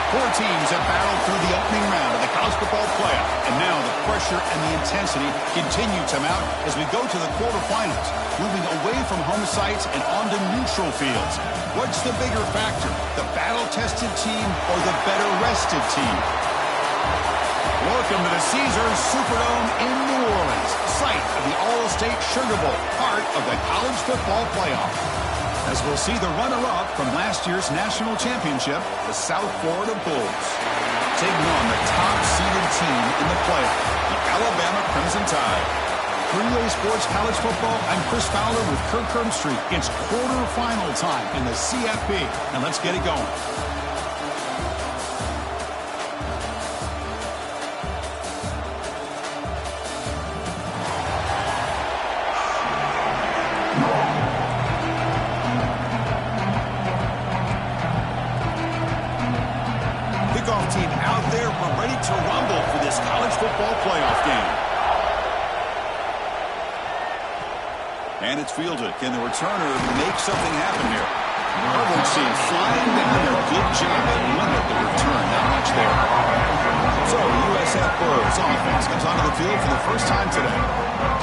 Four teams have battled through the opening round of the college football playoff, and now the pressure and the intensity continue to mount as we go to the quarterfinals, moving away from home sites and onto neutral fields. What's the bigger factor, the battle-tested team or the better-rested team? Welcome to the Caesars Superdome in New Orleans, site of the All-State Sugar Bowl, part of the college football playoff. As we'll see the runner-up from last year's national championship, the South Florida Bulls, taking on the top-seeded team in the playoff, the Alabama Crimson Tide. For EA Sports College Football, I'm Chris Fowler with Kirk Herbstreit. It's quarterfinal time in the CFP, and let's get it going. Team out there, we're ready to rumble for this college football playoff game. And it's fielded. Can the returner make something happen here? Harvard team flying down there. Good job at limit the return. Not much there. So USF Bulls offense comes onto the field for the first time today.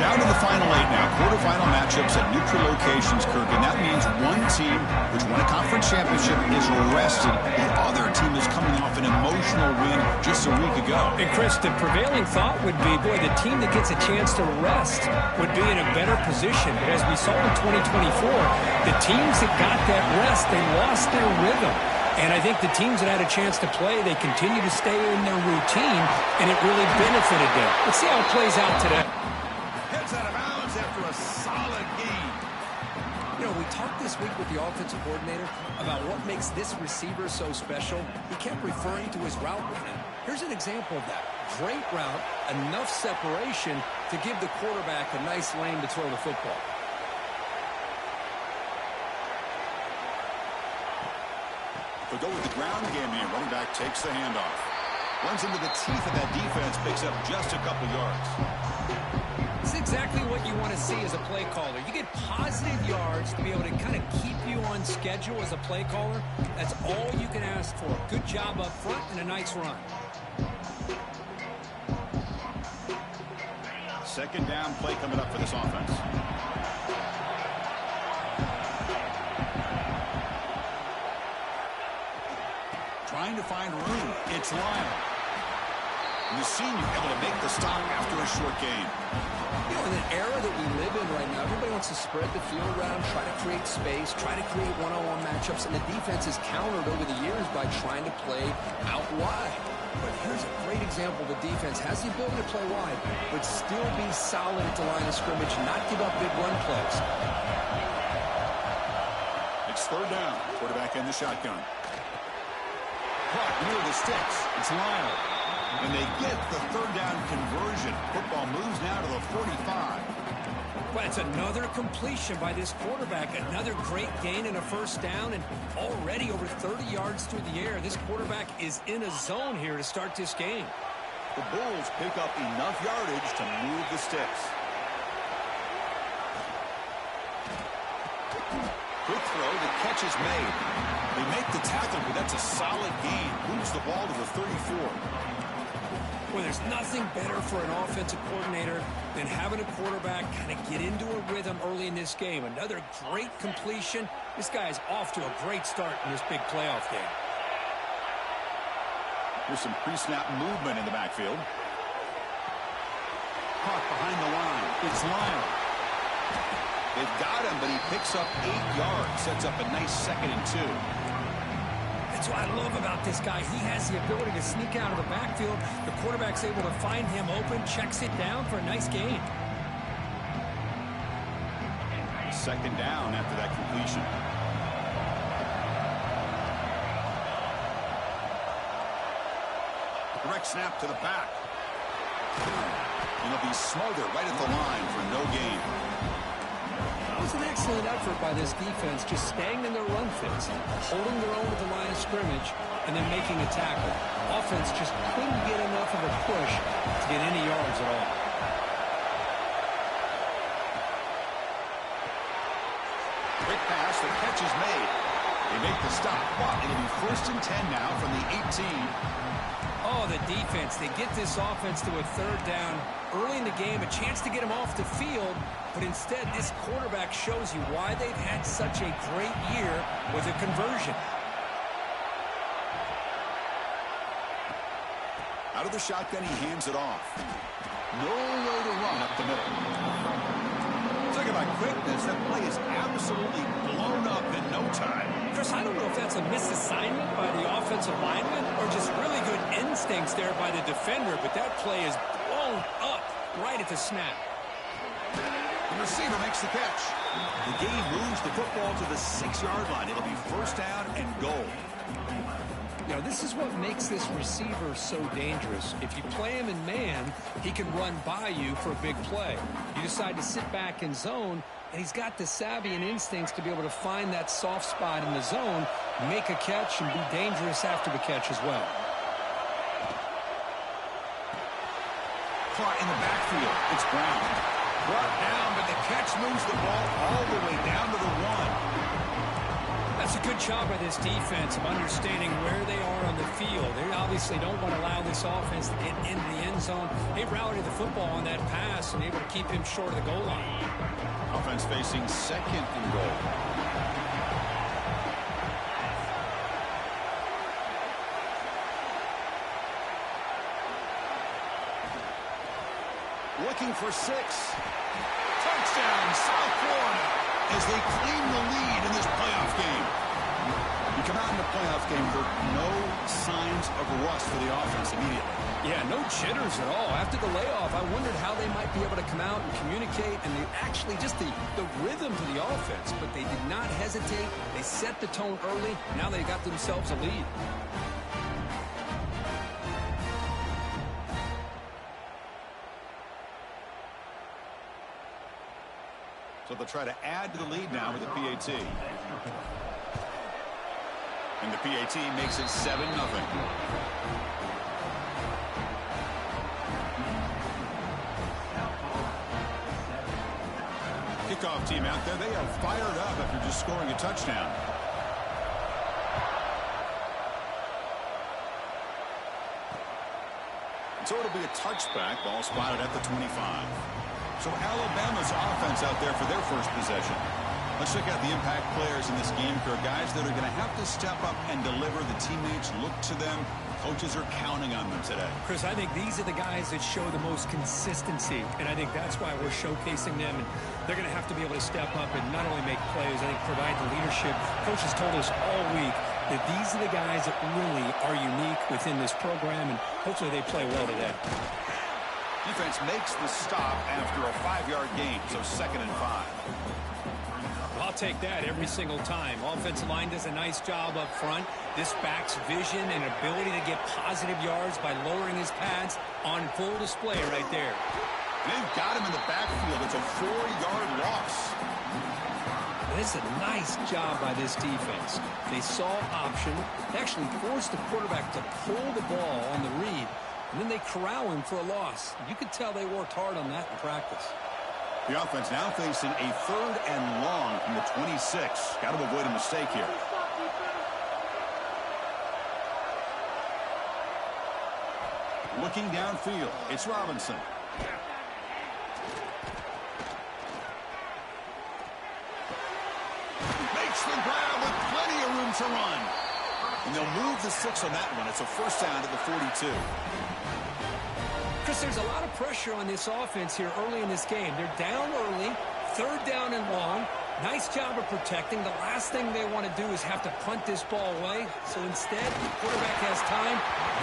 Down to the final 8 now. Quarterfinal matchups at neutral locations, Kirk. And that means one team which won a conference championship is rested. The other team is coming off an emotional win just a week ago. And Chris, the prevailing thought would be, boy, the team that gets a chance to rest would be in a better position. But as we saw in 2024, the teams that got that rest, they lost their rhythm. And I think the teams that had a chance to play, they continue to stay in their routine, and it really benefited them. Let's see how it plays out today. Heads out of bounds after a solid game. You know, we talked this week with the offensive coordinator about what makes this receiver so special. He kept referring to his route running. Here's an example of that. Great route, enough separation to give the quarterback a nice lane to throw the football. They'll go with the ground game here. Running back takes the handoff. Runs into the teeth of that defense, picks up just a couple yards. It's exactly what you want to see as a play caller. You get positive yards to be able to kind of keep you on schedule as a play caller. That's all you can ask for. Good job up front and a nice run. Second down play coming up for this offense. Trying to find room. It's Lyle. And the senior able to make the stop after a short game. You know, in an era that we live in right now, everybody wants to spread the field around, try to create space, try to create one-on-one matchups, and the defense has countered over the years by trying to play out wide. But here's a great example. The defense has the ability to play wide, but still be solid at the line of scrimmage, not give up big run plays. It's third down. Quarterback in the shotgun. Clock near the sticks. It's Lyle. And they get the third down conversion. Football moves now to the 45. Well, it's another completion by this quarterback. Another great gain and a first down, and already over 30 yards through the air. This quarterback is in a zone here to start this game. The Bulls pick up enough yardage to move the sticks. Quick throw, the catch is made. They make the tackle, but that's a solid gain. Moves the ball to the 34. Well, there's nothing better for an offensive coordinator than having a quarterback kind of get into a rhythm early in this game. Another great completion. This guy is off to a great start in this big playoff game. Here's some pre-snap movement in the backfield. Caught behind the line. It's Lyle. They've got him, but he picks up 8 yards. Sets up a nice 2nd and 2. That's what I love about this guy. He has the ability to sneak out of the backfield. The quarterback's able to find him open, checks it down for a nice gain. Second down after that completion. Direct snap to the back. And he'll be smothered right at the line for no gain. That was an excellent effort by this defense, just staying in their run fits, holding their own at the line of scrimmage, and then making a tackle. Offense just couldn't get enough of a push to get any yards at all. Quick pass, the catch is made. They make the stop, but it'll be 1st and 10 now from the 18. Oh, the defense. They get this offense to a 3rd down early in the game, a chance to get them off the field, but instead this quarterback shows you why they've had such a great year with a conversion. Out of the shotgun, he hands it off. No way to run up the middle. Talking about quickness, that play is absolutely blown up in no time. Chris, I don't know if that's a misassignment by the offensive lineman or just really good instincts there by the defender, but that play is blown up right at the snap. The receiver makes the catch. The game moves the football to the 6-yard line. It'll be 1st down and goal. You know, this is what makes this receiver so dangerous. If you play him in man, he can run by you for a big play. You decide to sit back in zone, and he's got the savvy and instincts to be able to find that soft spot in the zone, make a catch, and be dangerous after the catch as well. Caught in the backfield. It's Brown. Brought down, but the catch moves the ball all the way down to the 1. That's a good job by this defense of understanding where they are on the field. They obviously don't want to allow this offense to get into the end zone. They routed the football on that pass and able to keep him short of the goal line. Offense facing 2nd and goal. Looking for 6. Touchdown, South Florida, as they claim the lead in this playoff game. You come out in the playoff game with no signs of rust for the offense immediately. Yeah, no jitters at all. After the layoff, I wondered how they might be able to come out and communicate, and they actually just the rhythm to the offense, but they did not hesitate. They set the tone early. Now they got themselves a lead. So they'll try to add to the lead now with the PAT. And the PAT makes it 7-0. Kickoff team out there, they are fired up after just scoring a touchdown. So it'll be a touchback, ball spotted at the 25. So Alabama's offense out there for their first possession. Let's check out the impact players in this game, Kirk. Guys that are going to have to step up and deliver. The teammates look to them. Coaches are counting on them today. Chris, I think these are the guys that show the most consistency, and I think that's why we're showcasing them. And they're going to have to be able to step up and not only make plays, I think provide the leadership. Coaches told us all week that these are the guys that really are unique within this program, and hopefully they play well today. Defense makes the stop after a 5-yard gain, so 2nd and 5. I'll take that every single time. Offensive line does a nice job up front. This back's vision and ability to get positive yards by lowering his pads on full display right there. They've got him in the backfield. It's a 4-yard loss. This is a nice job by this defense. They saw option. They actually forced the quarterback to pull the ball on the read, and then they corral him for a loss. You could tell they worked hard on that in practice. The offense now facing a 3rd and long from the 26. Got to avoid a mistake here. Looking downfield, it's Robinson. Makes the grab with plenty of room to run. And they'll move the 6 on that one. It's a 1st down at the 42. Chris, there's a lot of pressure on this offense here early in this game. They're down early, 3rd down and long. Nice job of protecting. The last thing they want to do is have to punt this ball away. So instead, the quarterback has time.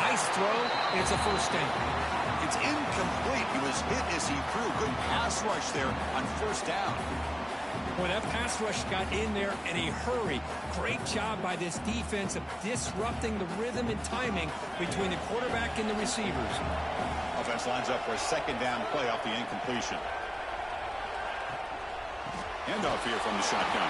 Nice throw, and it's a 1st down. It's incomplete. He was hit as he threw. Good pass rush there on 1st down. Boy, that pass rush got in there in a hurry. Great job by this defense of disrupting the rhythm and timing between the quarterback and the receivers. Offense lines up for a 2nd down play off the incompletion. Handoff here from the shotgun.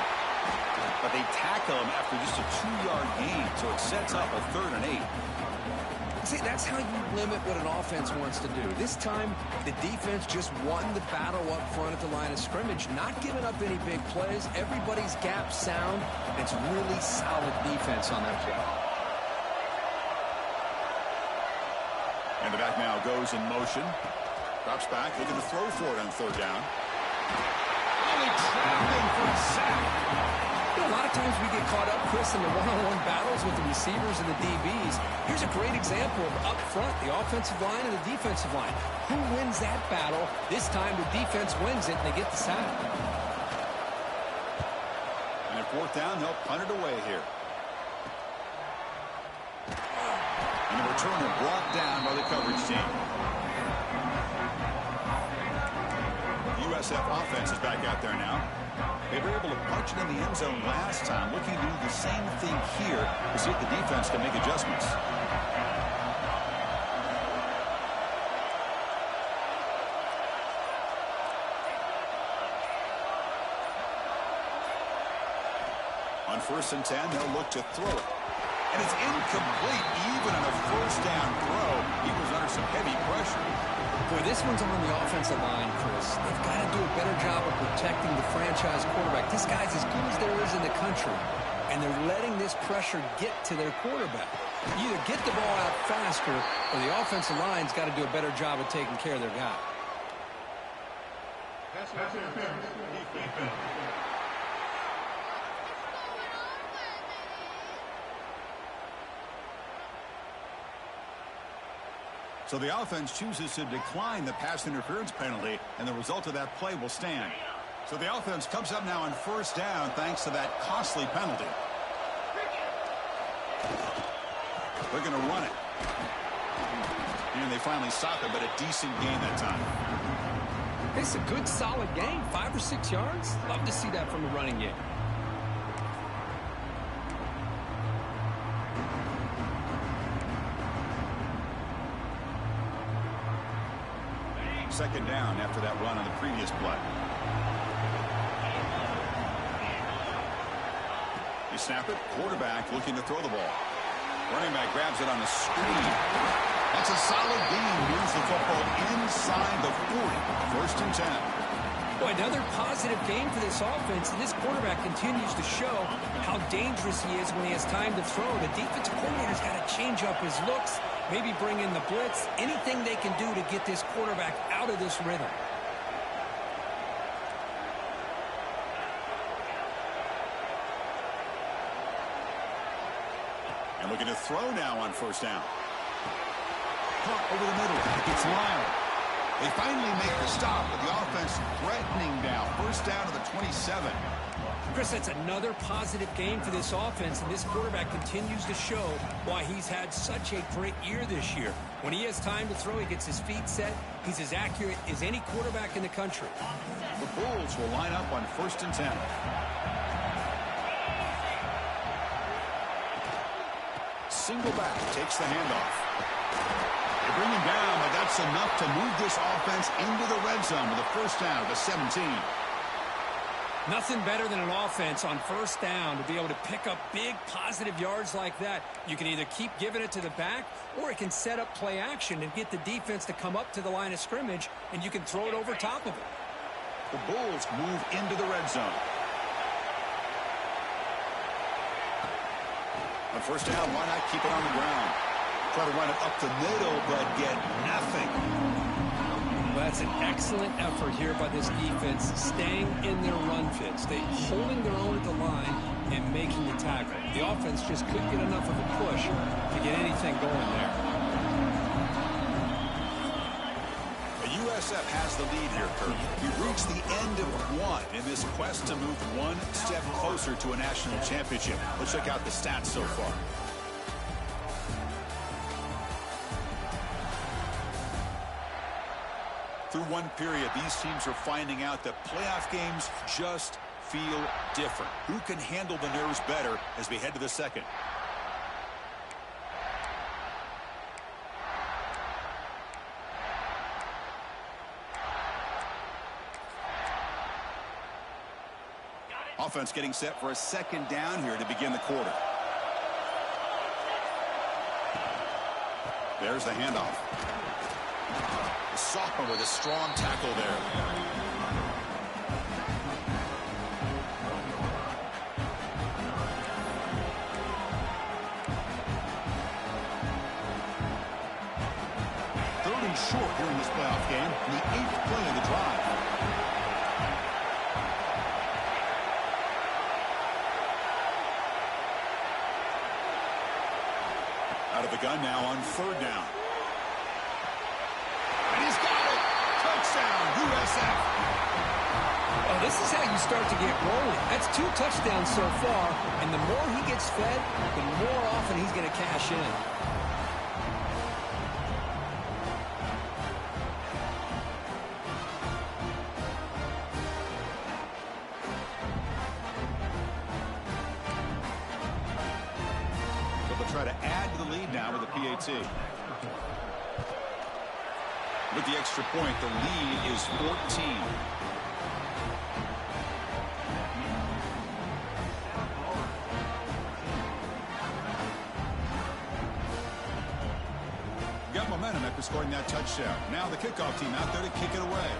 But they tackle him after just a 2-yard gain, so it sets up a 3rd and 8. See, that's how you limit what an offense wants to do. This time, the defense just won the battle up front at the line of scrimmage, not giving up any big plays. Everybody's gap sound. It's really solid defense on that play. And the back now goes in motion. Drops back, looking to throw for it on third down. Only traveling for a sack. You know, a lot of times we get caught up, Chris, in the one-on-one battles with the receivers and the DBs. Here's a great example of up front, the offensive line and the defensive line. Who wins that battle? This time the defense wins it, and they get the sack. And at fourth down, they'll punt it away here. And the returner brought down by the coverage team. The USF offense is back out there now. They were able to punch it in the end zone last time. Looking to do the same thing here to see if the defense can make adjustments. On 1st and 10, they'll look to throw it. And it's incomplete even on a first down throw. He was under some heavy pressure. Boy, this one's on the offensive line, Chris. They've got to do a better job of protecting the franchise quarterback. This guy's as good as there is in the country, and they're letting this pressure get to their quarterback. You either get the ball out faster, or the offensive line's got to do a better job of taking care of their guy. So the offense chooses to decline the pass interference penalty, and the result of that play will stand. So the offense comes up now on 1st down thanks to that costly penalty. They're going to run it. And they finally stop it, but a decent gain that time. It's a good, solid game. 5 or 6 yards. Love to see that from the running game. Second down after that run on the previous play. You snap it. Quarterback looking to throw the ball. Running back grabs it on the screen. That's a solid gain. Moves the football inside the 40. 1st and 10. Boy, another positive game for this offense, and this quarterback continues to show how dangerous he is when he has time to throw. The defensive coordinator's got to change up his looks, maybe bring in the blitz, anything they can do to get this quarterback out of this rhythm. And looking to throw now on 1st down. Caught over the middle. It's Lyle. They finally make the stop, but the offense threatening now. 1st down to the 27. Chris, that's another positive game for this offense, and this quarterback continues to show why he's had such a great year this year. When he has time to throw, he gets his feet set. He's as accurate as any quarterback in the country. The Bulls will line up on 1st and 10. Single back, takes the handoff. They bring him down, but that's enough to move this offense into the red zone with a 1st down to 17. Nothing better than an offense on 1st down to be able to pick up big positive yards like that. You can either keep giving it to the back, or it can set up play action and get the defense to come up to the line of scrimmage, and you can throw it over top of it. The Bulls move into the red zone. On 1st down, why not keep it on the ground? Try to run it up the middle, but get nothing. Well, that's an excellent effort here by this defense, staying in their run fit, holding their own at the line and making the tackle. The offense just couldn't get enough of a push to get anything going there. The USF has the lead here, Kirk. We've reached the end of one in this quest to move one step closer to a national championship. Let's check out the stats so far. Through one period, these teams are finding out that playoff games just feel different. Who can handle the nerves better as we head to the second? Offense getting set for a 2nd down here to begin the quarter. There's the handoff. The sophomore with a strong tackle there. Third and short here in this playoff game, the 8th play of the drive. Out of the gun now on 3rd down. And he's got it! Touchdown, USF! Oh, this is how you start to get rolling. That's 2 touchdowns so far, and the more he gets fed, the more often he's going to cash in. Try to add to the lead now with a PAT. With the extra point, the lead is 14. Got momentum after scoring that touchdown. Now the kickoff team out there to kick it away.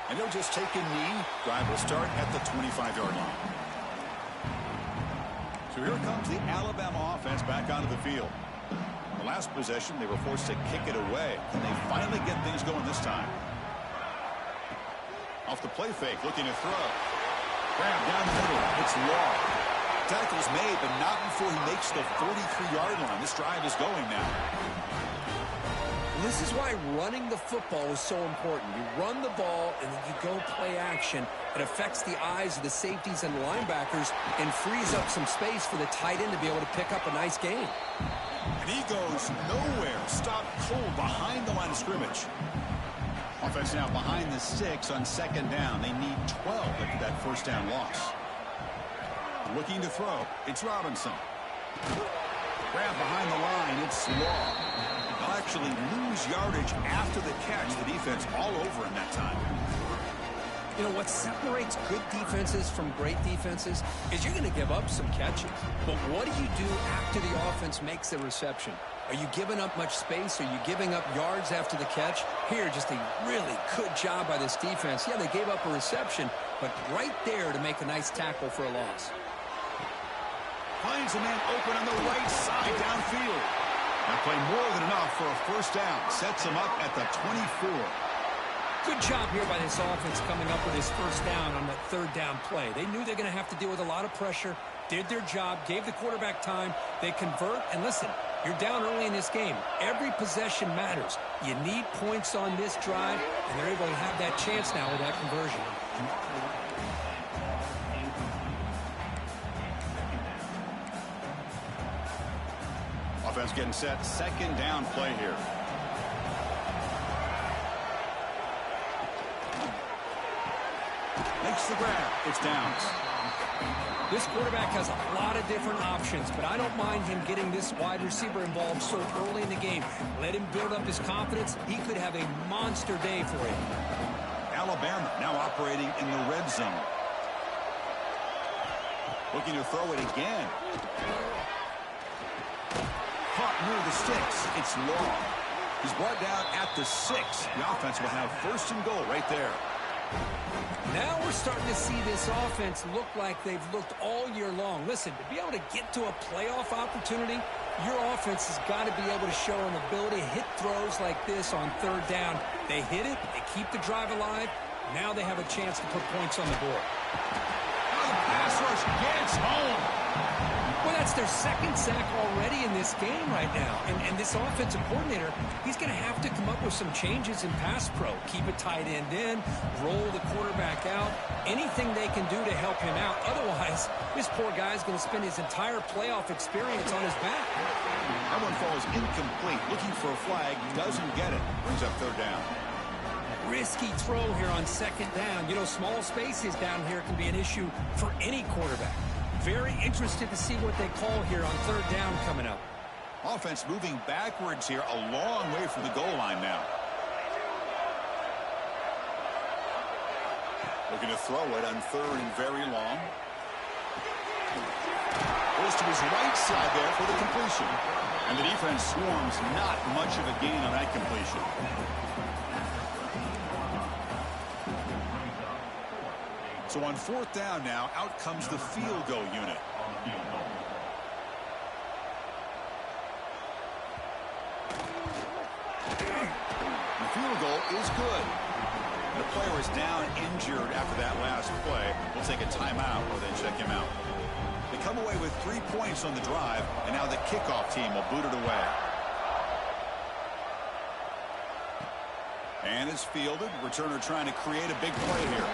And he'll just take a knee. Drive will start at the 25-yard line. So here comes the Alabama offense back onto the field. The last possession, they were forced to kick it away. And they finally get things going this time. Off the play fake, looking to throw. Grab down the middle. It's Law. Tackle's made, but not before he makes the 43-yard line. This drive is going now. This is why running the football is so important. You run the ball, and then you go play action. It affects the eyes of the safeties and linebackers and frees up some space for the tight end to be able to pick up a nice gain. And he goes nowhere. Stopped cold behind the line of scrimmage. Offense now behind the 6 on 2nd down. They need 12 after that first down loss. Looking to throw. It's Robinson. Grab behind the line. It's Law. They'll actually lose yardage after the catch. The defense all over in that time. You know, what separates good defenses from great defenses is you're going to give up some catches. But what do you do after the offense makes the reception? Are you giving up much space? Are you giving up yards after the catch? Here, just a really good job by this defense. Yeah, they gave up a reception, but right there to make a nice tackle for a loss. Finds a man open on the right side downfield. That play more than enough for a first down. Sets him up at the 24. Good job here by this offense coming up with his first down on that 3rd down play. They knew they're going to have to deal with a lot of pressure, did their job, gave the quarterback time. They convert, and listen, you're down early in this game. Every possession matters. You need points on this drive, and they're able to have that chance now with that conversion. Offense getting set. 2nd down play here. Makes the grab. It's Downs. This quarterback has a lot of different options, but I don't mind him getting this wide receiver involved so early in the game. Let him build up his confidence. He could have a monster day for him. Alabama now operating in the red zone. Looking to throw it again. Caught near the sticks. It's Law. He's brought down at the 6. The offense will have 1st and goal right there. Now we're starting to see this offense look like they've looked all year long. Listen, to be able to get to a playoff opportunity, your offense has got to be able to show an ability to hit throws like this on 3rd down. They hit it. They keep the drive alive. Now they have a chance to put points on the board. Now the pass rush gets home. Well, that's their 2nd sack already in this game right now. And this offensive coordinator, he's going to have to come up with some changes in pass pro. Keep a tight end in, roll the quarterback out, anything they can do to help him out. Otherwise, this poor guy's going to spend his entire playoff experience on his back. That one falls incomplete. Looking for a flag. Doesn't get it. Brings up 3rd down. Risky throw here on 2nd down. You know, small spaces down here can be an issue for any quarterback. Very interested to see what they call here on 3rd down coming up. Offense moving backwards here, a long way from the goal line now. Looking to throw it on 3rd and very long. Goes to his right side there for the completion. And the defense swarms, not much of a gain on that completion. So on 4th down now, out comes the field goal unit. The field goal is good. The player is down injured after that last play. We'll take a timeout or then check him out. They come away with 3 points on the drive, and now the kickoff team will boot it away. And it's fielded. Returner trying to create a big play here.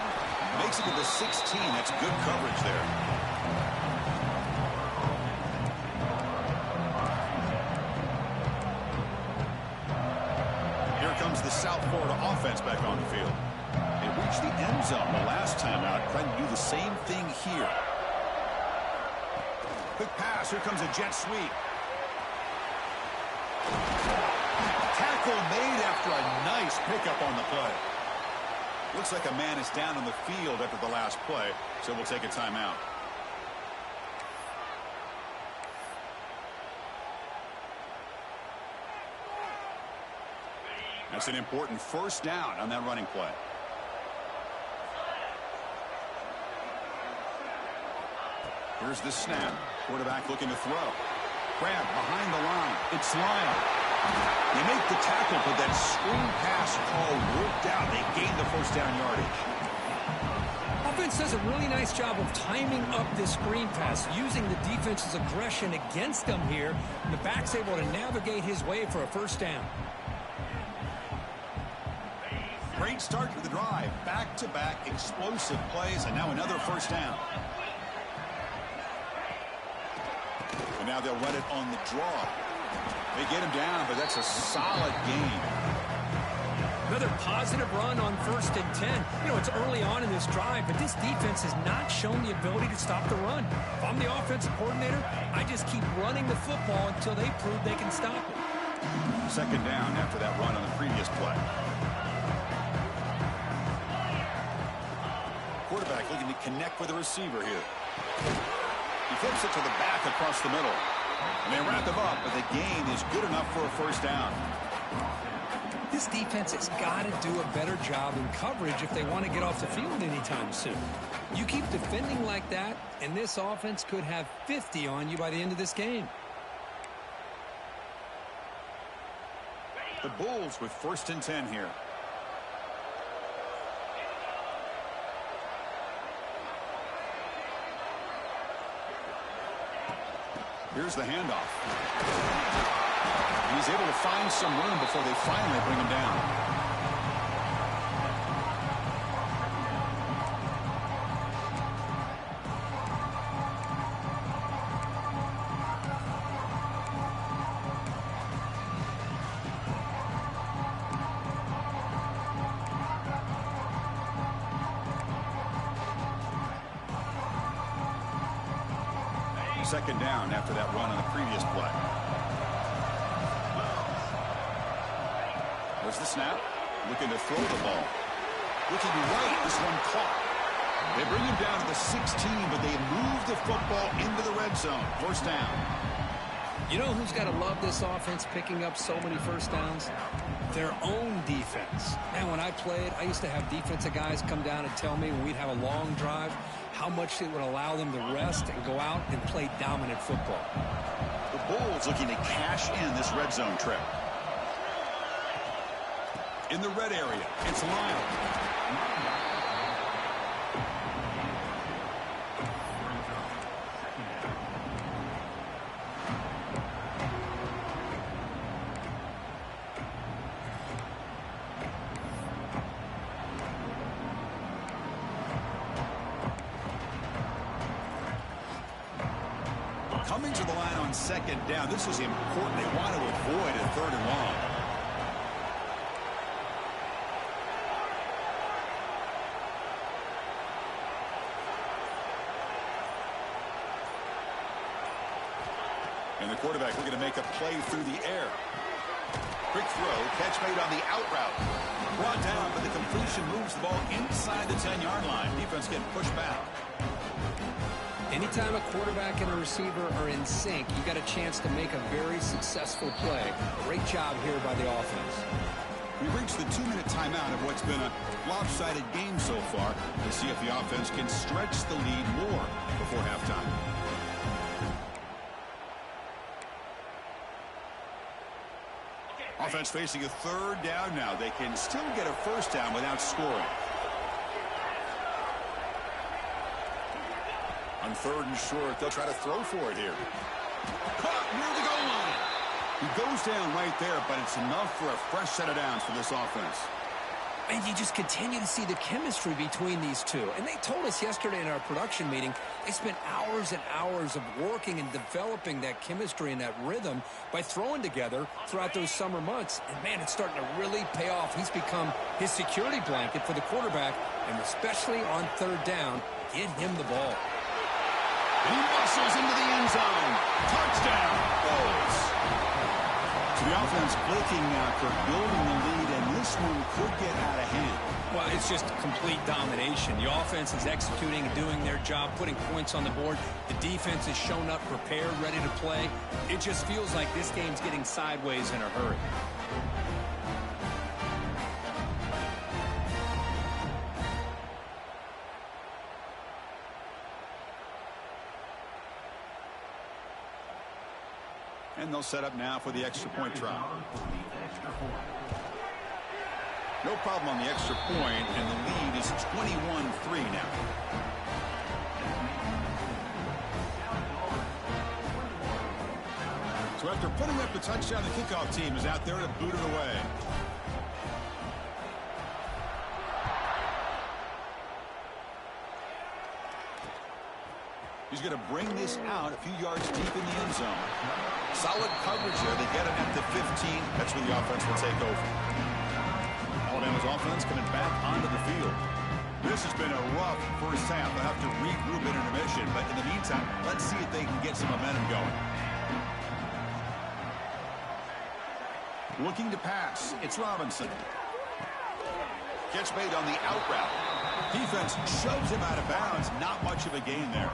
Makes it to the 16. That's good coverage there. Here comes the South Florida offense back on the field. They reached the end zone the last time out. Trying to do the same thing here. Quick pass. Here comes a jet sweep. Tackle made after a nice pickup on the play. Looks like a man is down on the field after the last play, so we'll take a timeout. That's an important 1st down on that running play. Here's the snap. Quarterback looking to throw. Grab behind the line. It's Lyle. They make the tackle, but that screen pass call worked out. They gained the 1st down yardage. Offense does a really nice job of timing up this screen pass, using the defense's aggression against them here. The back's able to navigate his way for a 1st down. Great start to the drive. Back-to-back explosive plays, and now another 1st down. And now they'll run it on the draw. They get him down, but that's a solid gain. Another positive run on 1st and 10. You know, it's early on in this drive, but this defense has not shown the ability to stop the run. If I'm the offensive coordinator, I just keep running the football until they prove they can stop it. 2nd down after that run on the previous play. Quarterback looking to connect with the receiver here. He flips it to the back across the middle. And they wrap him up, but the gain is good enough for a 1st down. This defense has got to do a better job in coverage if they want to get off the field anytime soon. You keep defending like that, and this offense could have 50 on you by the end of this game. The Bulls with 1st and 10 here. Here's the handoff. He's able to find some room before they finally bring him down. Second down after that run on the previous play. There's the snap. Looking to throw the ball. Looking right. This one caught. They bring him down to the 16, but they move the football into the red zone. 1st down. You know who's got to love this offense picking up so many 1st downs? Their own defense. Man, when I played, I used to have defensive guys come down and tell me when we'd have a long drive how much it would allow them to rest and go out and play dominant football. The Bulls looking to cash in this red zone trip. In the red area, it's Lyle. Coming to the line on 2nd down. This is important. They want to avoid a 3rd and long. And the quarterback looking to make a play through the air. Quick throw. Catch made on the out route. Brought down, but the completion moves the ball inside the 10-yard line. Defense getting pushed back. Anytime a quarterback and a receiver are in sync, you got a chance to make a very successful play. Great job here by the offense. We've reached the 2-minute timeout of what's been a lopsided game so far to see if the offense can stretch the lead more before halftime. Offense facing a third down now. They can still get a first down without scoring. On 3rd and short, they'll try to throw for it here. Caught near the goal line. He goes down right there, but it's enough for a fresh set of downs for this offense. And you just continue to see the chemistry between these two. And they told us yesterday in our production meeting, they spent hours and hours of working and developing that chemistry and that rhythm by throwing together throughout those summer months. And, man, it's starting to really pay off. He's become his security blanket for the quarterback, and especially on 3rd down, get him the ball. And he muscles into the end zone. Touchdown. Bulls. So the offense clicking after building the lead, and this one could get out of hand. Well, it's just complete domination. The offense is executing and doing their job, putting points on the board. The defense has shown up, prepared, ready to play. It just feels like this game's getting sideways in a hurry. And they'll set up now for the extra point try. No problem on the extra point, and the lead is 21-3 now. So after putting up the touchdown, the kickoff team is out there to boot it away. He's going to bring this out a few yards deep in the end zone. Solid coverage there. They get it at the 15. That's where the offense will take over. Alabama's offense coming back onto the field. This has been a rough first half. They'll have to regroup in intermission. But in the meantime, let's see if they can get some momentum going. Looking to pass. It's Robinson. Gets made on the out route. Defense shoves him out of bounds. Not much of a gain there.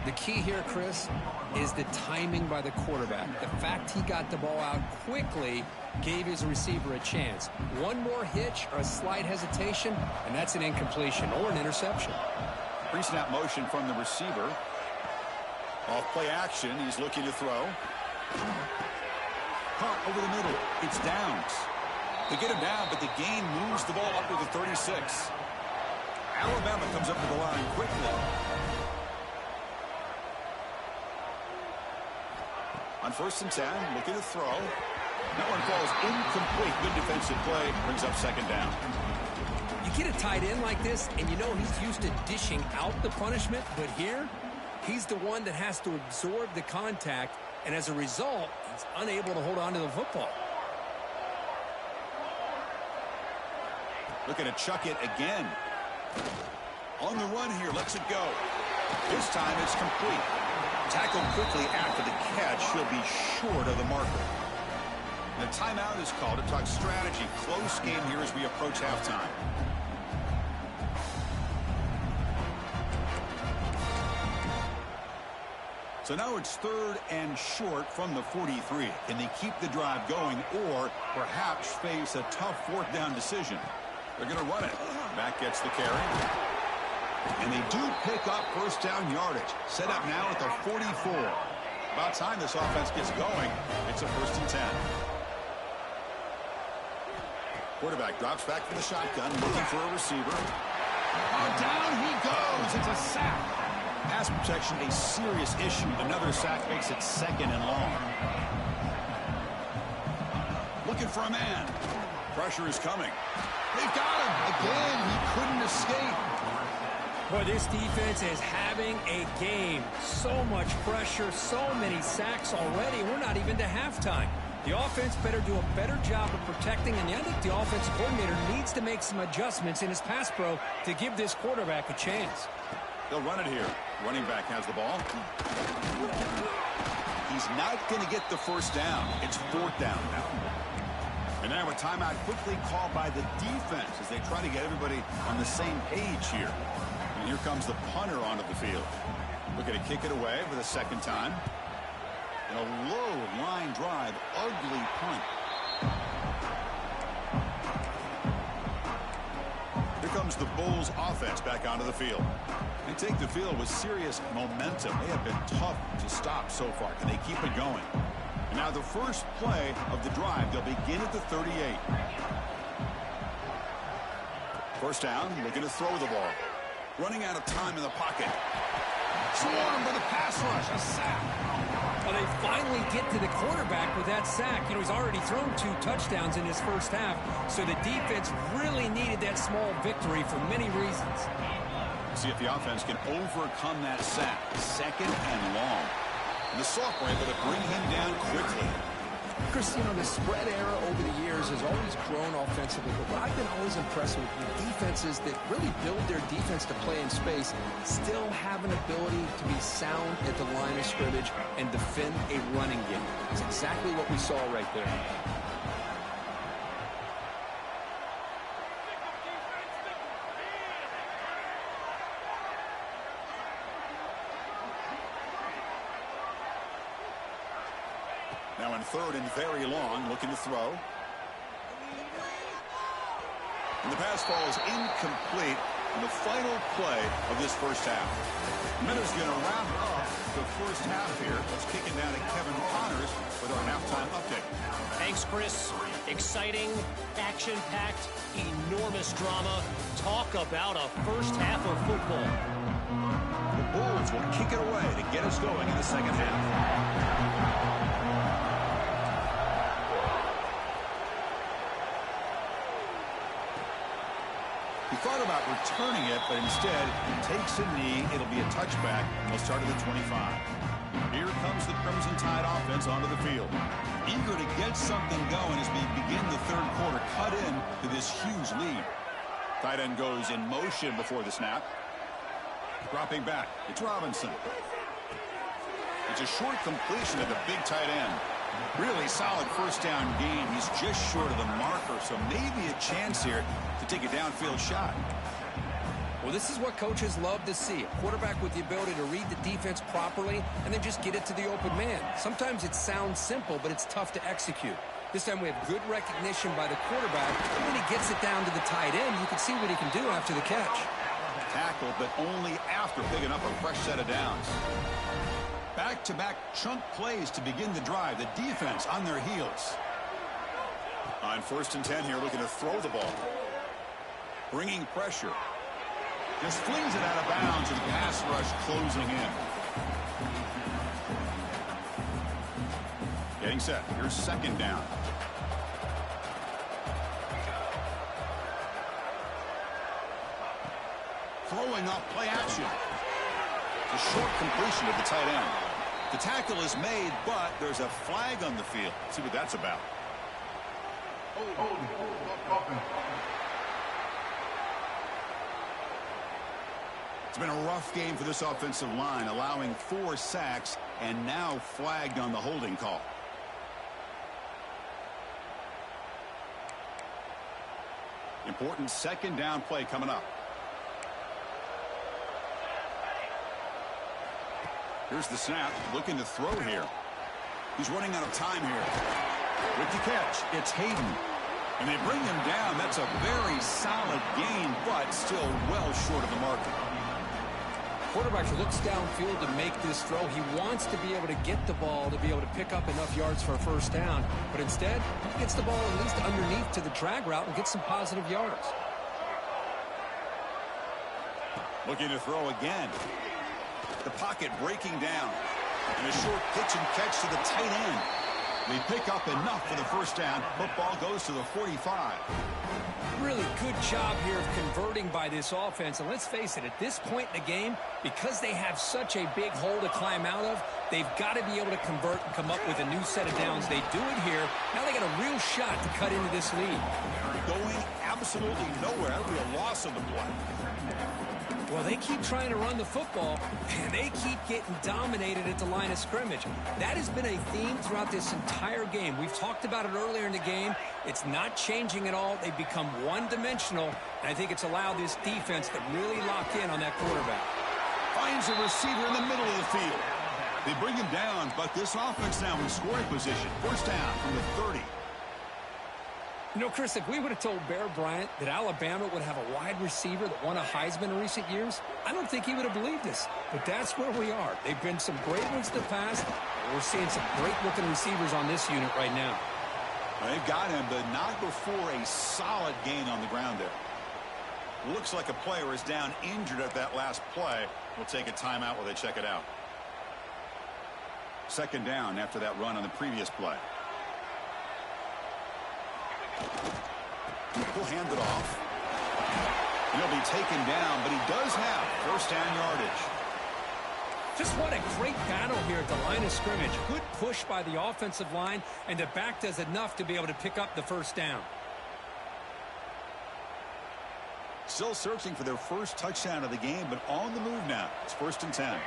The key here, Chris, is the timing by the quarterback. The fact he got the ball out quickly gave his receiver a chance. One more hitch or a slight hesitation, and that's an incompletion or an interception. Pre-snap motion from the receiver. Off play action. He's looking to throw. Caught over the middle. It's Downs. They get him down, but the gain moves the ball up to the 36. Alabama comes up to the line quickly. On 1st and 10, looking to throw. That one falls incomplete. Good defensive play. Brings up 2nd down. You get a tight end like this, and you know he's used to dishing out the punishment, but here, he's the one that has to absorb the contact, and as a result, he's unable to hold on to the football. Looking to chuck it again. On the run here, lets it go. This time it's complete. Tackled quickly after the catch. He'll be short of the marker. The timeout is called to talk strategy. Close game here as we approach halftime. So now it's 3rd and short from the 43. Can they keep the drive going or perhaps face a tough 4th down decision? They're going to run it. Back gets the carry. And they do pick up 1st down yardage. Set up now at the 44. About time this offense gets going. It's a 1st and 10. Quarterback drops back from the shotgun, looking for a receiver. Oh, down he goes. It's a sack. Pass protection, a serious issue. Another sack makes it 2nd and long. Looking for a man. Pressure is coming. They've got him. Again, he couldn't escape. Boy, this defense is having a game. So much pressure, so many sacks already. We're not even to halftime. The offense better do a better job of protecting, and I think the offensive coordinator needs to make some adjustments in his pass pro to give this quarterback a chance. They'll run it here. Running back has the ball. He's not going to get the 1st down. It's 4th down now. And now a timeout quickly called by the defense as they try to get everybody on the same page here. And here comes the punter onto the field. Looking to kick it away for the second time. And a low line drive, ugly punt. Here comes the Bulls offense back onto the field. They take the field with serious momentum. They have been tough to stop so far. Can they keep it going? And now the first play of the drive, they'll begin at the 38. First down, looking to throw the ball. Running out of time in the pocket. Swarmed by the pass rush, a sack. Well, they finally get to the quarterback with that sack. You know, he's already thrown 2 touchdowns in his first half, so the defense really needed that small victory for many reasons. See if the offense can overcome that sack. Second and long. And the sophomore able to bring him down quickly. Chris, you know, the spread era over the years has always grown offensively, but what I've been always impressed with defenses that really build their defense to play in space still have an ability to be sound at the line of scrimmage and defend a running game. It's exactly what we saw right there. Now in third and very long, looking to throw. And the pass falls incomplete in the final play of this first half. Miller's going to wrap up the first half here. Let's kick it down to Kevin Connors with our halftime update. Thanks, Chris. Exciting, action-packed, enormous drama. Talk about a first half of football. The Bulls will kick it away to get us going in the second half. He thought about returning it, but instead he takes a knee. It'll be a touchback. They'll start at the 25. Here comes the Crimson Tide offense onto the field. Eager to get something going as we begin the third quarter. Cut in to this huge lead. Tight end goes in motion before the snap. Dropping back. It's Robinson. It's a short completion to the big tight end. Really solid first down gain. He's just short of the marker, so maybe a chance here to take a downfield shot. Well, this is what coaches love to see. A quarterback with the ability to read the defense properly and then just get it to the open man. Sometimes it sounds simple, but it's tough to execute. This time we have good recognition by the quarterback. And when he gets it down to the tight end, you can see what he can do after the catch. Tackled, but only after picking up a fresh set of downs. Back-to-back chunk plays to begin the drive. The defense on their heels. On first and 10 here, looking to throw the ball. Bringing pressure. Just flings it out of bounds, and pass rush closing in. Getting set. Here's second down. Throwing up play action. A short completion to the tight end. The tackle is made, but there's a flag on the field. Let's see what that's about. It's been a rough game for this offensive line, allowing 4 sacks and now flagged on the holding call. Important second down play coming up. Here's the snap, looking to throw here. He's running out of time here. With the catch, it's Hayden. And they bring him down. That's a very solid gain, but still well short of the mark. Quarterback looks downfield to make this throw. He wants to be able to get the ball to be able to pick up enough yards for a first down. But instead, he gets the ball at least underneath to the drag route and gets some positive yards. Looking to throw again. The pocket breaking down. And a short pitch and catch to the tight end. They pick up enough for the first down. Football goes to the 45. Really good job here of converting by this offense. And let's face it, at this point in the game, because they have such a big hole to climb out of, they've got to be able to convert and come up with a new set of downs. They do it here. Now they got a real shot to cut into this lead. Going absolutely nowhere. That'll be a loss of the play. Well, they keep trying to run the football, and they keep getting dominated at the line of scrimmage. That has been a theme throughout this entire game. We've talked about it earlier in the game. It's not changing at all. They've become one-dimensional, and I think it's allowed this defense to really lock in on that quarterback. Finds a receiver in the middle of the field. They bring him down, but this offense now in scoring position. First down from the 30. You know, Chris, if we would have told Bear Bryant that Alabama would have a wide receiver that won a Heisman in recent years, I don't think he would have believed us. But that's where we are. They've been some great ones in the past. We're seeing some great-looking receivers on this unit right now. They've got him, but not before a solid gain on the ground there. Looks like a player is down injured at that last play. We'll take a timeout while they check it out. Second down after that run on the previous play. He'll hand it off. And he'll be taken down, but he does have first down yardage. Just what a great battle here at the line of scrimmage. Good push by the offensive line, and the back does enough to be able to pick up the first down. Still searching for their first touchdown of the game, but on the move now. It's 1st and 10.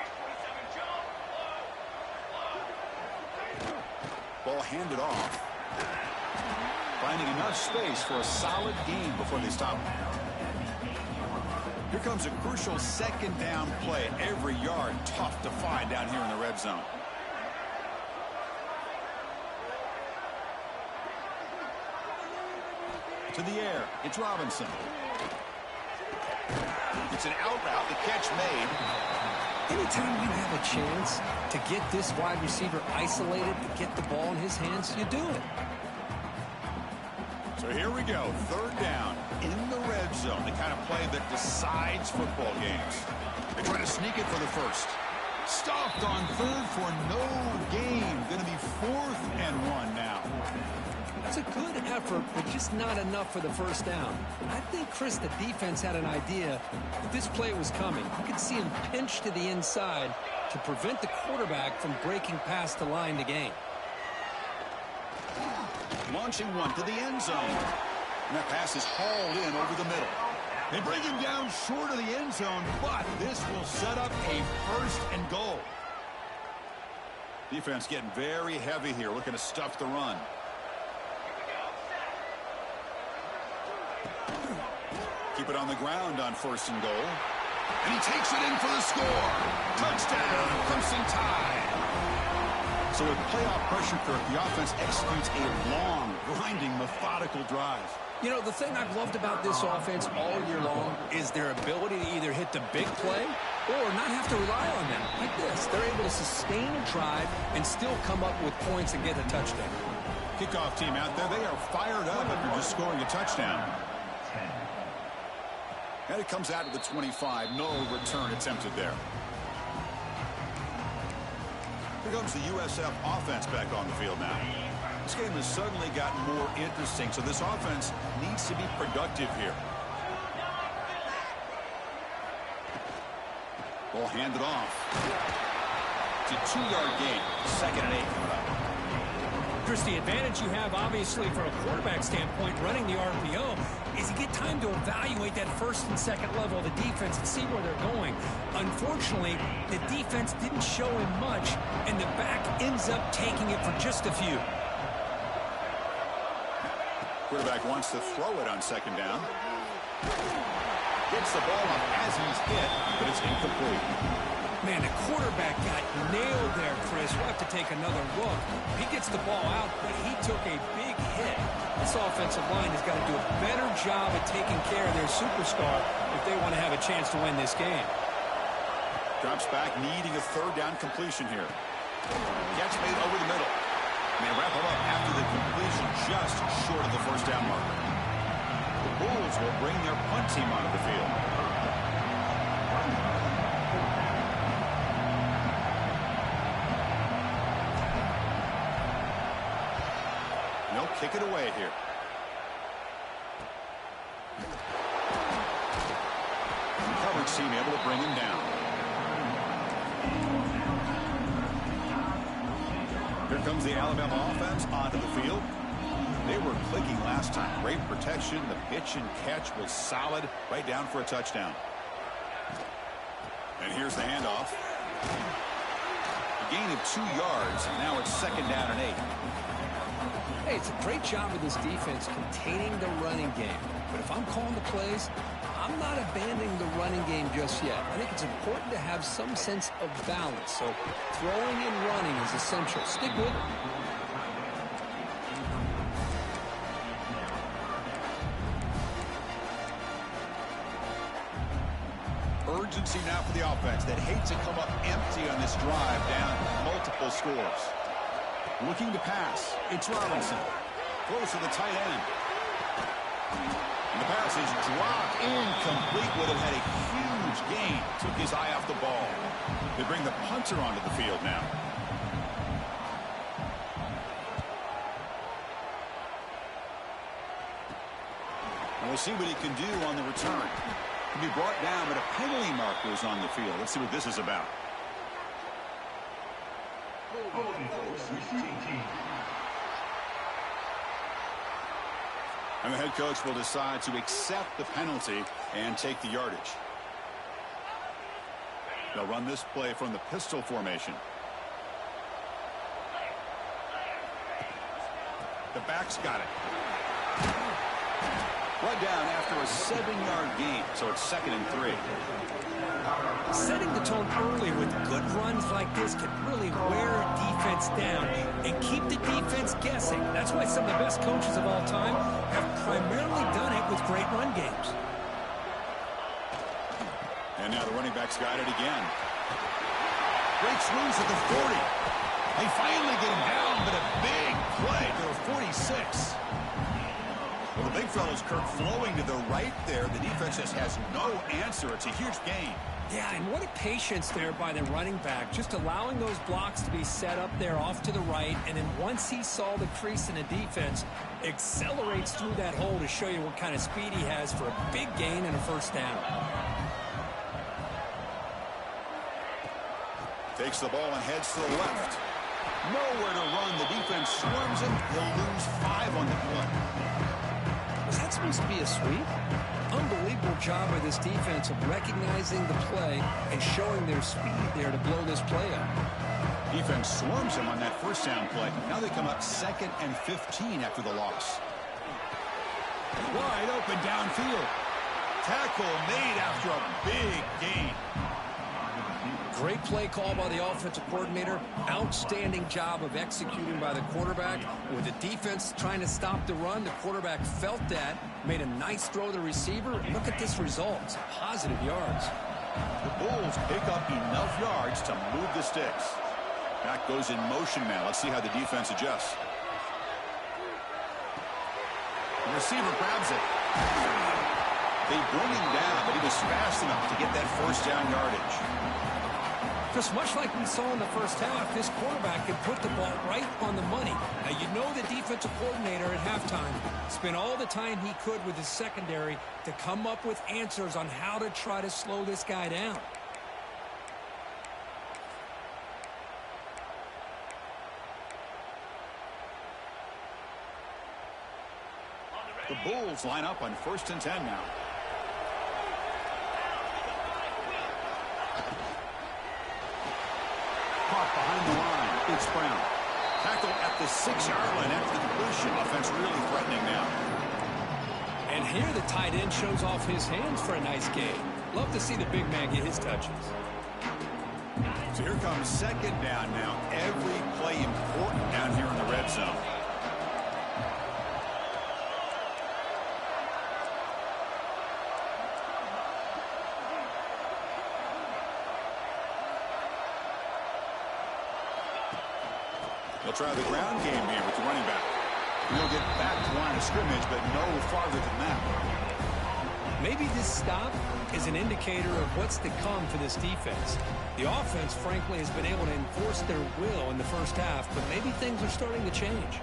Ball handed off. Finding enough space for a solid gain before they stop. Here comes a crucial second down play. Every yard tough to find down here in the red zone. To the air. It's Robinson. It's an out route. The catch made. Anytime you have a chance to get this wide receiver isolated, to get the ball in his hands, you do it. So here we go. Third down in the red zone. The kind of play that decides football games. They try to sneak it for the first. Stopped on third for no gain. Going to be 4th and 1 now. That's a good effort, but just not enough for the first down. I think, Chris, the defense had an idea that this play was coming. You could see him pinch to the inside to prevent the quarterback from breaking past the line to gain. Launching one to the end zone. And that pass is hauled in over the middle. They bring him down short of the end zone, but this will set up a 1st and goal. Defense getting very heavy here, looking to stuff the run. Keep it on the ground on 1st and goal. And he takes it in for the score. Touchdown, Crimson Tide. So with playoff pressure, Kirk, the offense executes a long, grinding, methodical drive. You know, the thing I've loved about this offense all year long is their ability to either hit the big play or not have to rely on them. Like this, they're able to sustain a drive and still come up with points and get a touchdown. Kickoff team out there, they are fired up after just scoring a touchdown. And it comes out of the 25. No return attempted there. Here comes the USF offense back on the field now. This game has suddenly gotten more interesting, so this offense needs to be productive here. Ball handed off. It's a 2-yard gain. 2nd and 8. Chris, the advantage you have, obviously, from a quarterback standpoint, running the RPO, is you get time to evaluate that 1st and 2nd level of the defense and see where they're going. Unfortunately, the defense didn't show him much, and the back ends up taking it for just a few. Quarterback wants to throw it on 2nd down. Gets the ball up as he's hit, but it's incomplete. Man, the quarterback got nailed there, Chris. We'll have to take another look. He gets the ball out, but he took a big hit. This offensive line has got to do a better job at taking care of their superstar if they want to have a chance to win this game. Drops back, needing a 3rd down completion here. Catch made over the middle. And they wrap him up after the completion just short of the 1st down marker. The Bulls will bring their punt team onto the field. They'll kick it away here. The coverage team able to bring him down. Here comes the Alabama offense onto the field. They were clicking last last time. Great protection. The pitch and catch was solid. Right down for a touchdown. And here's the handoff. A gain of 2 yards, and now it's 2nd down and 8. Hey, it's a great job of this defense containing the running game. But if I'm calling the plays, I'm not abandoning the running game just yet. I think it's important to have some sense of balance. So throwing and running is essential. Stick with it. Urgency now for the offense that hates to come up empty on this drive, down multiple scores. Looking to pass. It's Robinson. Throws to the tight end. And the pass is dropped incomplete. Would have had a huge gain. Took his eye off the ball. They bring the punter onto the field now. And we'll see what he can do on the return. Can be brought down, but a penalty marker is on the field. Let's see what this is about. And the head coach will decide to accept the penalty and take the yardage. They'll run this play from the pistol formation. The back's got it. Brought down after a 7-yard gain, so it's 2nd and 3. Setting the tone early with good runs like this can really wear a defense down and keep the defense guessing. That's why some of the best coaches of all time have primarily done it with great run games. And now the running back's got it again. Breaks loose at the 40. They finally get him down, but a big play to the 46. Well, the big fellow's Kirk flowing to the right there. The defense just has no answer. It's a huge gain. Yeah, and what a patience there by the running back, just allowing those blocks to be set up there off to the right, and then once he saw the crease in the defense, accelerates through that hole to show you what kind of speed he has for a big gain and a 1st down. Takes the ball and heads to the left. Nowhere to run. The defense swarms him. He'll lose 5 on the play. Was that supposed to be a sweep? Unbelievable job by this defense of recognizing the play and showing their speed there to blow this play up. Defense swarms him on that 1st down play. Now they come up 2nd and 15 after the loss. Wide open downfield. Tackle made after a big gain. Great play call by the offensive coordinator. Outstanding job of executing by the quarterback. With the defense trying to stop the run, the quarterback felt that, made a nice throw to the receiver. Look at this result. It's positive yards. The Bulls pick up enough yards to move the sticks. Back goes in motion now. Let's see how the defense adjusts. The receiver grabs it. They bring him down, but he was fast enough to get that 1st down yardage. Just much like we saw in the 1st half, this quarterback can put the ball right on the money. Now, you know the defensive coordinator at halftime spent all the time he could with his secondary to come up with answers on how to try to slow this guy down. The Bulls line up on 1st and 10 now. Caught behind the line. It's Brown. Tackle at the 6-yard line after the completion. Offense really threatening now. And here the tight end shows off his hands for a nice gain. Love to see the big man get his touches. So here comes 2nd down now. Every play important down here in the red zone. They'll try the ground game here with the running back. He'll get back to line of scrimmage, but no farther than that. Maybe this stop is an indicator of what's to come for this defense. The offense, frankly, has been able to enforce their will in the 1st half, but maybe things are starting to change.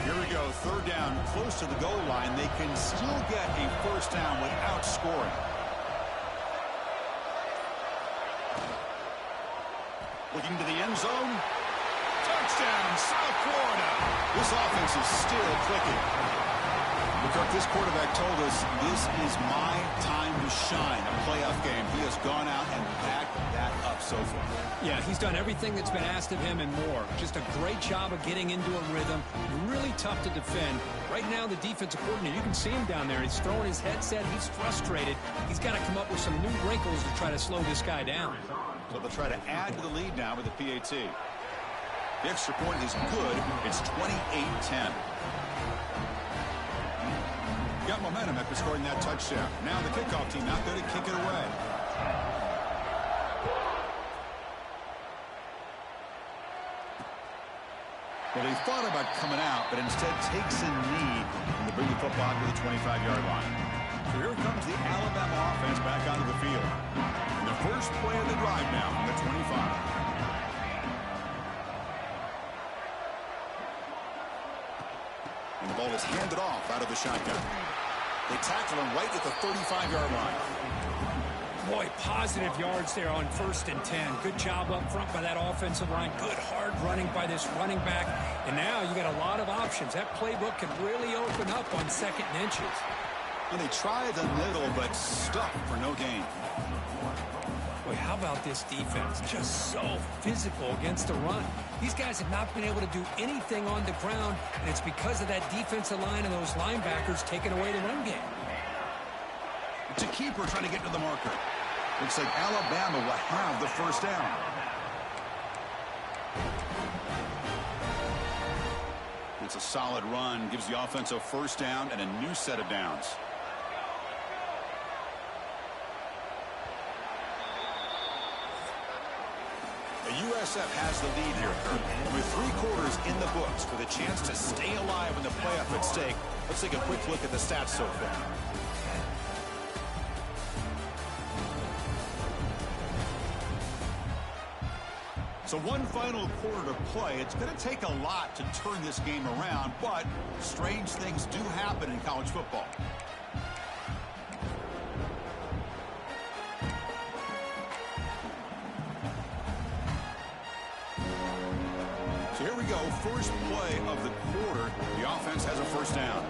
Here we go, 3rd down, close to the goal line. They can still get a 1st down without scoring. Looking to the end zone. Touchdown, South Florida. This offense is still clicking. Because this quarterback told us this is my time to shine, a playoff game. He has gone out and backed that up so far. Yeah, he's done everything that's been asked of him and more. Just a great job of getting into a rhythm. Really tough to defend. Right now, the defensive coordinator, you can see him down there. He's throwing his headset. He's frustrated. He's got to come up with some new wrinkles to try to slow this guy down. So they'll try to add to the lead now with the PAT. The extra point is good. It's 28-10. Got momentum after scoring that touchdown. Now the kickoff team out there to kick it away. Well, he thought about coming out, but instead takes a knee to bring the football to the 25-yard line. So here comes the Alabama offense back onto the field. And the first play of the drive now from the 25. And the ball is handed off out of the shotgun. They tackle him right at the 35-yard line. Boy, positive yards there on 1st and 10. Good job up front by that offensive line. Good hard running by this running back. And now you got a lot of options. That playbook can really open up on 2nd and inches. And they try the middle, but stuck for no gain. Boy, how about this defense? Just so physical against the run. These guys have not been able to do anything on the ground, and it's because of that defensive line and those linebackers taking away the run game. It's a keeper trying to get to the marker. Looks like Alabama will have the first down. It's a solid run. Gives the offense a first down and a new set of downs. The USF has the lead here. With 3 quarters in the books with a chance to stay alive in the playoff at stake. Let's take a quick look at the stats so far. So one final quarter to play. It's going to take a lot to turn this game around, but strange things do happen in college football. So here we go. First play of the quarter. The offense has a first down.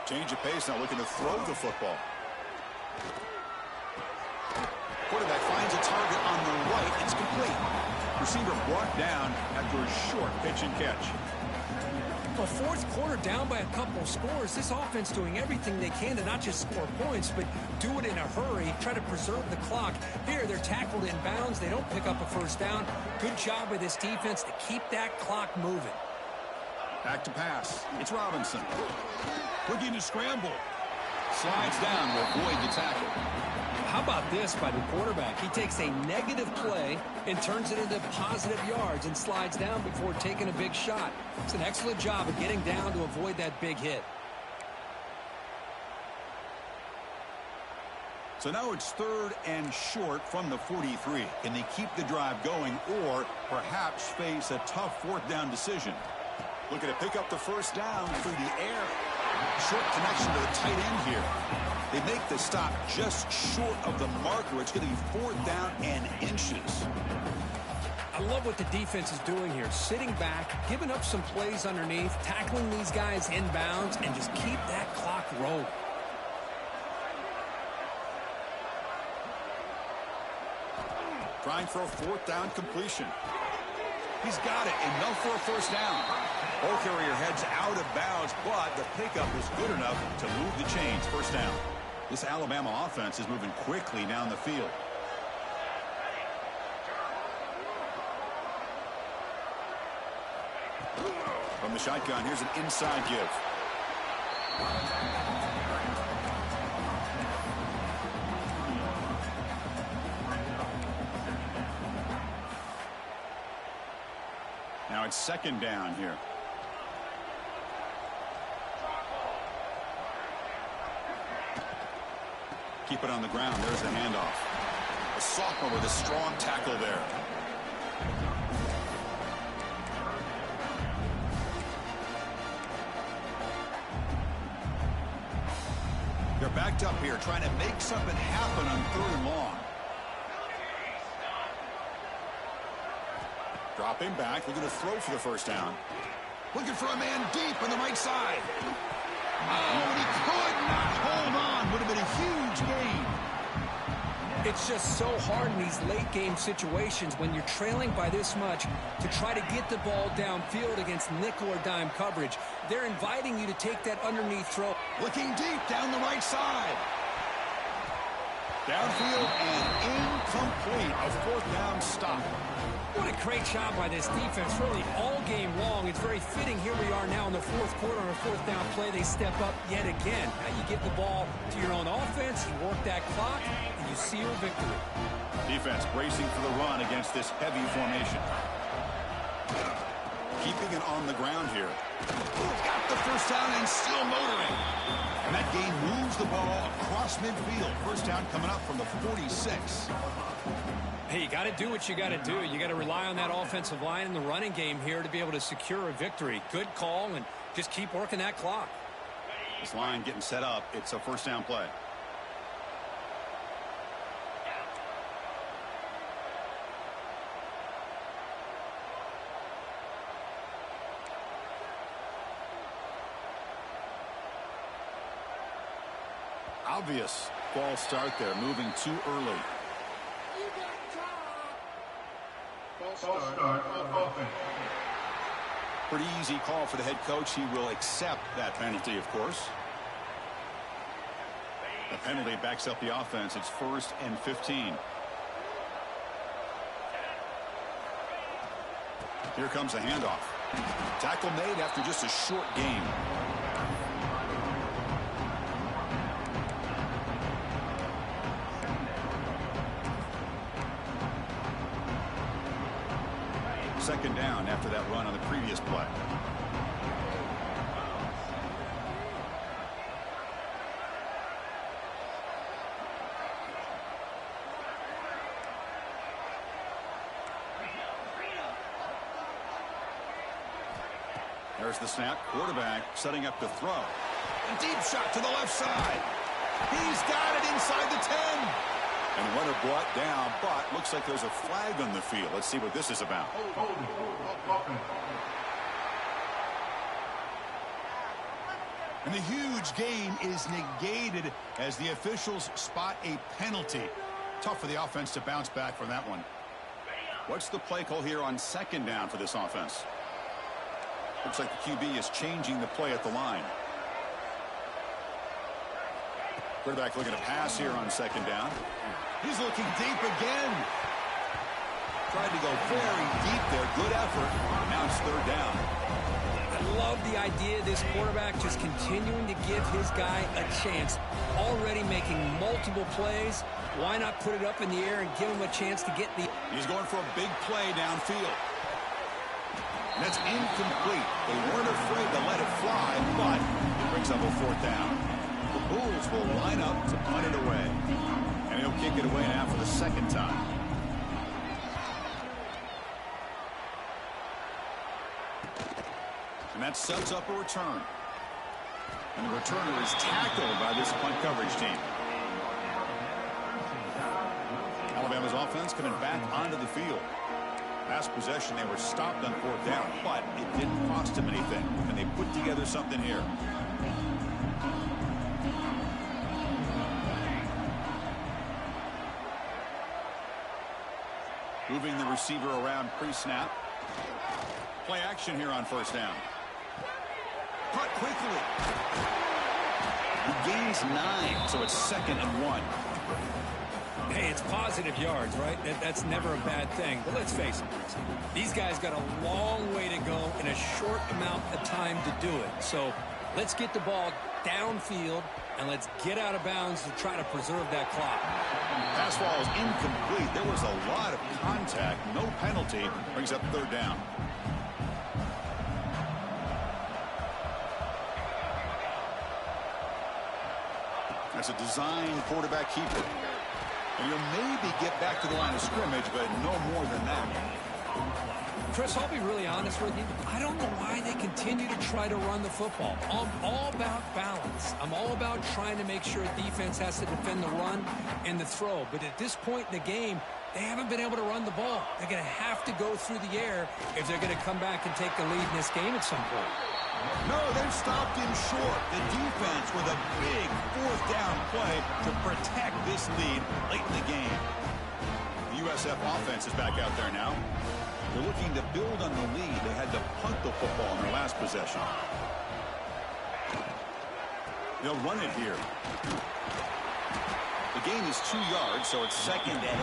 Change of pace now, looking to throw the football. Quarterback finds a target on the right. It's complete. Receiver brought down after a short pitch and catch. Well, 4th quarter down by a couple of scores. This offense doing everything they can to not just score points, but do it in a hurry, try to preserve the clock. Here, they're tackled in bounds. They don't pick up a first down. Good job by this defense to keep that clock moving. Back to pass. It's Robinson. Looking to scramble. Slides down to avoid the tackle. How about this by the quarterback? He takes a negative play and turns it into positive yards and slides down before taking a big shot. It's an excellent job of getting down to avoid that big hit. So now it's 3rd and short from the 43. Can they keep the drive going or perhaps face a tough 4th down decision? Looking to pick up the first down through the air. Short connection to the tight end here. They make the stop just short of the marker. It's going to be 4th down and inches. I love what the defense is doing here. Sitting back, giving up some plays underneath, tackling these guys inbounds, and just keep that clock rolling. Trying for a 4th down completion. He's got it. Enough for a first down. Ball carrier heads out of bounds, but the pickup is good enough to move the chains. First down. This Alabama offense is moving quickly down the field. From the shotgun, here's an inside give. Now it's 2nd down here. Keep it on the ground. There's the handoff. A sophomore with a strong tackle there. They're backed up here trying to make something happen on 3rd and long. Dropping back, looking to throw for the first down. Looking for a man deep on the right side. Oh, and he could not hold on. Would have been a huge gain. It's just so hard in these late-game situations when you're trailing by this much to try to get the ball downfield against nickel or dime coverage. They're inviting you to take that underneath throw. Looking deep down the right side. Downfield and incomplete. A fourth down stop. What a great job by this defense, really all game long. It's very fitting. Here we are now in the fourth quarter on a fourth down play. They step up yet again. Now you get the ball to your own offense, you work that clock, and you seal victory. Defense bracing for the run against this heavy formation. Keeping it on the ground here. Got the first down and still motoring. And that gain moves the ball across midfield. First down coming up from the 46. Hey, you got to do what you got to do. You got to rely on that offensive line in the running game here to be able to secure a victory. Good call, and just keep working that clock. This line getting set up. It's a first down play. Obvious false start there, moving too early. Pretty easy call for the head coach. He will accept that penalty, of course. The penalty backs up the offense. It's 1st and 15. Here comes a handoff. Tackle made after just a short game. Second down after that run on the previous play. There's the snap. Quarterback setting up to throw. A deep shot to the left side. He's got it inside the 10. And runner brought down, but looks like there's a flag on the field. Let's see what this is about. And the huge gain is negated as the officials spot a penalty. Tough for the offense to bounce back from that one. What's the play call here on second down for this offense? Looks like the QB is changing the play at the line. Quarterback looking to pass here on second down. He's looking deep again. Tried to go very deep there. Good effort. Now it's third down. I love the idea of this quarterback just continuing to give his guy a chance. Already making multiple plays. Why not put it up in the air and give him a chance to get the... He's going for a big play downfield. And that's incomplete. They weren't afraid to let it fly, but it brings up a fourth down. The Bulls will line up to punt it away. And he'll kick it away now for the second time. And that sets up a return. And the returner is tackled by this punt coverage team. Alabama's offense coming back onto the field. Last possession, they were stopped on fourth down, but it didn't cost them anything. And they put together something here. Moving the receiver around pre-snap. Play action here on first down. Cut quickly. He gains 9, so it's 2nd and 1. Hey, it's positive yards, right? That's never a bad thing. But let's face it, these guys got a long way to go in a short amount of time to do it. So let's get the ball downfield, and let's get out of bounds to try to preserve that clock. Pass ball is incomplete. There was a lot of contact. No penalty. Brings up third down. That's a design quarterback keeper. And you'll maybe get back to the line of scrimmage, but no more than that. Chris, I'll be really honest with you. I don't know why they continue to try to run the football. I'm all about balance. I'm all about trying to make sure defense has to defend the run and the throw. But at this point in the game, they haven't been able to run the ball. They're going to have to go through the air if they're going to come back and take the lead in this game at some point. No, they've stopped him short. The defense with a big fourth down play to protect this lead late in the game. The USF offense is back out there now. They're looking to build on the lead. They had to punt the football in their last possession. They'll run it here. The gain is 2 yards, so it's 2nd and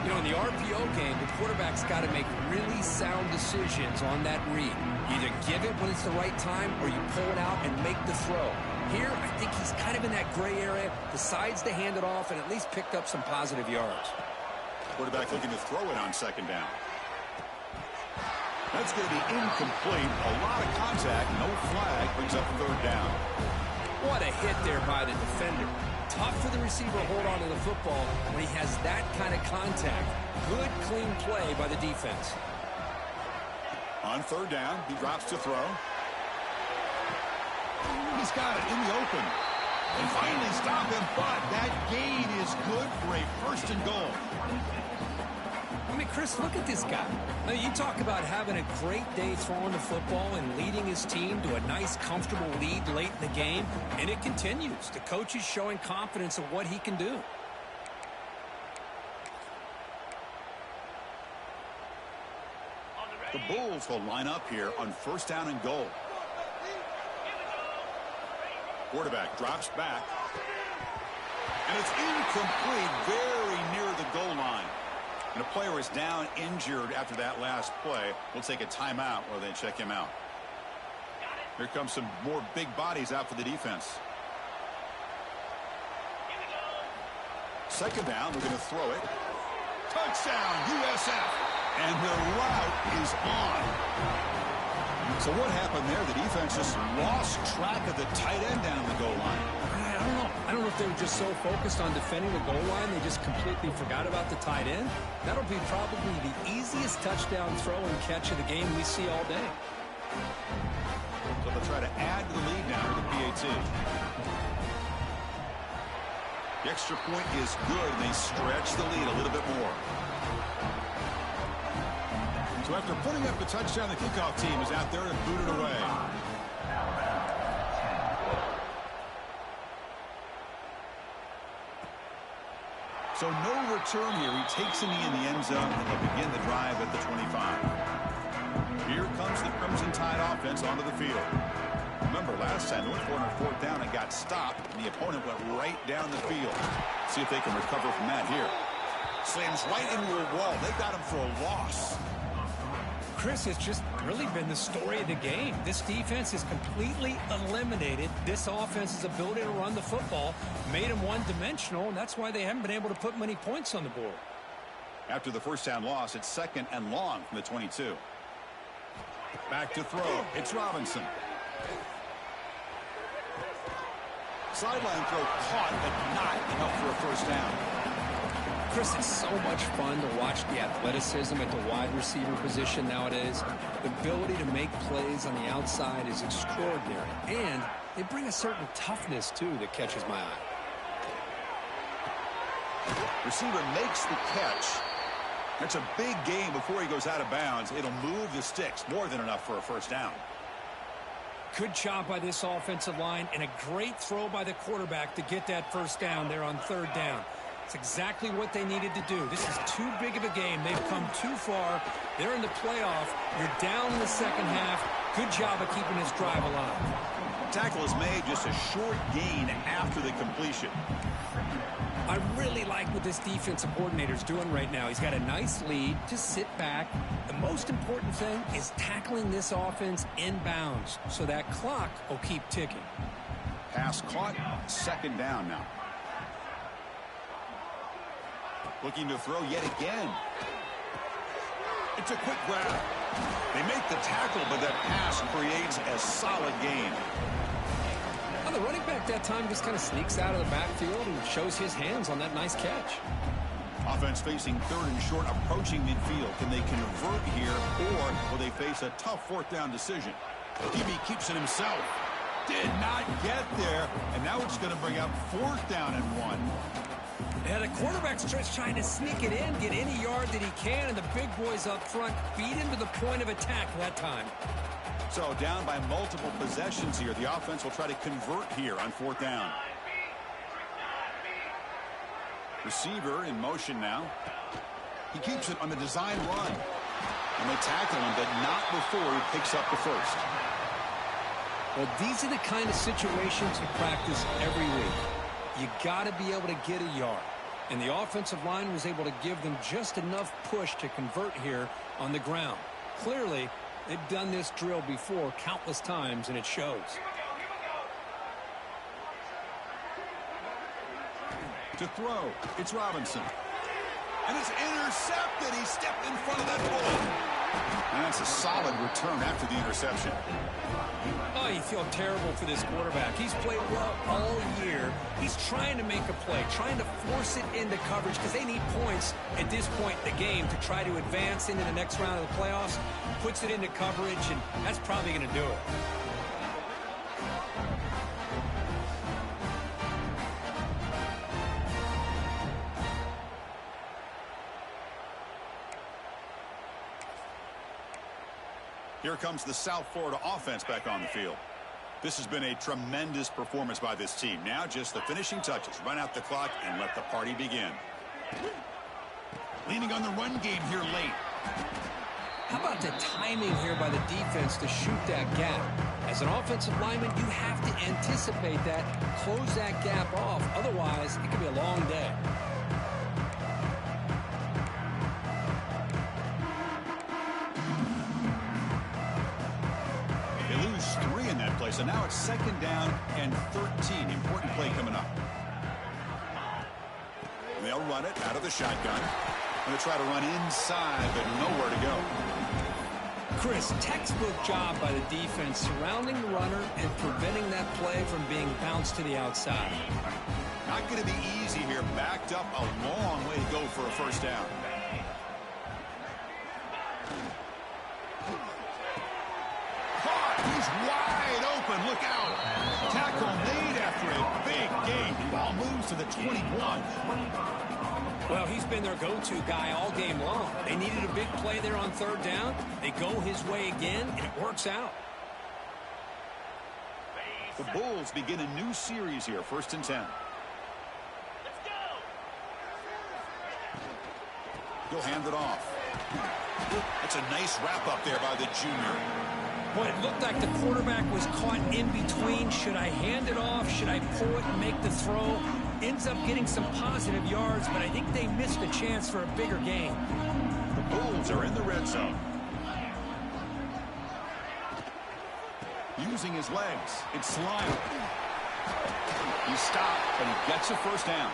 8. You know, in the RPO game, the quarterback's got to make really sound decisions on that read. Either give it when it's the right time or you pull it out and make the throw. Here, I think he's kind of in that gray area, decides to hand it off and at least picked up some positive yards. Quarterback looking to throw it on 2nd down. That's going to be incomplete. A lot of contact, no flag, brings up 3rd down. What a hit there by the defender. Tough for the receiver to hold on to the football when he has that kind of contact. Good, clean play by the defense. On 3rd down, he drops to throw. He's got it in the open. They finally stop him, but that gain is good for a 1st and goal. I mean, Chris, look at this guy. I mean, you talk about having a great day throwing the football and leading his team to a nice, comfortable lead late in the game, and it continues. The coach is showing confidence of what he can do. The Bulls will line up here on 1st down and goal. Quarterback drops back. And it's incomplete, very near the goal line. And a player is down injured after that last play. We'll take a timeout while they check him out. Here comes some more big bodies out for the defense. 2nd down, we're going to throw it. Touchdown, USF. And the route is on. So what happened there? The defense just lost track of the tight end down the goal line. I don't know if they were just so focused on defending the goal line they just completely forgot about the tight end. That'll be probably the easiest touchdown throw and catch of the game we see all day. So they'll try to add to the lead now to the PAT. The extra point is good, and they stretch the lead a little bit more. So after putting up the touchdown, the kickoff team is out there to boot it away. So no return here. He takes a knee in the end zone, and they'll begin the drive at the 25. Here comes the Crimson Tide offense onto the field. Remember, last time they went for it on 4th down and got stopped, and the opponent went right down the field. See if they can recover from that here. Slams right into a wall. They got him for a loss. Chris, it's just really been the story of the game. This defense is completely eliminated this offense's ability to run the football, made them one-dimensional, and that's why they haven't been able to put many points on the board. After the 1st down loss, it's 2nd and long from the 22. Back to throw. It's Robinson. Sideline throw caught, but not enough for a 1st down. Chris, it's so much fun to watch the athleticism at the wide receiver position nowadays. The ability to make plays on the outside is extraordinary. And they bring a certain toughness, too, that catches my eye. Receiver makes the catch. That's a big gain before he goes out of bounds. It'll move the sticks. More than enough for a 1st down. Good job by this offensive line and a great throw by the quarterback to get that 1st down there on 3rd down. It's exactly what they needed to do. This is too big of a game. They've come too far. They're in the playoff. You're down in the 2nd half. Good job of keeping this drive alive. Tackle is made, just a short gain after the completion. I really like what this defensive coordinator is doing right now. He's got a nice lead. Just sit back. The most important thing is tackling this offense inbounds so that clock will keep ticking. Pass caught. 2nd down now. Looking to throw yet again. It's a quick grab. They make the tackle, but that pass creates a solid gain. Well, the running back that time just kind of sneaks out of the backfield and shows his hands on that nice catch. Offense facing 3rd and short, approaching midfield. Can they convert here, or will they face a tough 4th down decision? Jimmy keeps it himself. Did not get there, and now it's going to bring up 4th down and 1. Yeah, the quarterback's just trying to sneak it in, get any yard that he can, and the big boys up front beat him to the point of attack that time. So down by multiple possessions here. The offense will try to convert here on 4th down. Receiver in motion now. He keeps it on the design run. And they tackle him, but not before he picks up the first. Well, these are the kind of situations you practice every week. You got to be able to get a yard. And the offensive line was able to give them just enough push to convert here on the ground. Clearly, they've done this drill before countless times, and it shows. To throw, it's Robinson. And it's intercepted. He stepped in front of that ball. And that's a solid return after the interception. Oh, you feel terrible for this quarterback. He's played well all year. He's trying to make a play, trying to force it into coverage because they need points at this point in the game to try to advance into the next round of the playoffs. Puts it into coverage, and that's probably going to do it. Here comes the South Florida offense back on the field. This has been a tremendous performance by this team. Now just the finishing touches. Run out the clock and let the party begin. Leaning on the run game here late. How about the timing here by the defense to shoot that gap? As an offensive lineman, you have to anticipate that, close that gap off. Otherwise, it could be a long day. So now it's 2nd down and 13. Important play coming up. And they'll run it out of the shotgun. Going to try to run inside, but nowhere to go. Chris, textbook job by the defense surrounding the runner and preventing that play from being bounced to the outside. Not going to be easy here. Backed up a long way to go for a 1st down. He's wide open. Look out. Tackle made after a big gain. Ball moves to the 21. Well, he's been their go-to guy all game long. They needed a big play there on 3rd down. They go his way again, and it works out. The Bulls begin a new series here. 1st and 10. He'll hand it off. That's a nice wrap up there by the junior. Boy, it looked like the quarterback was caught in between. Should I hand it off? Should I pull it and make the throw? Ends up getting some positive yards, but I think they missed a chance for a bigger gain. The Bulls are in the red zone. Using his legs, it's Slime. He stopped, but he gets a 1st down.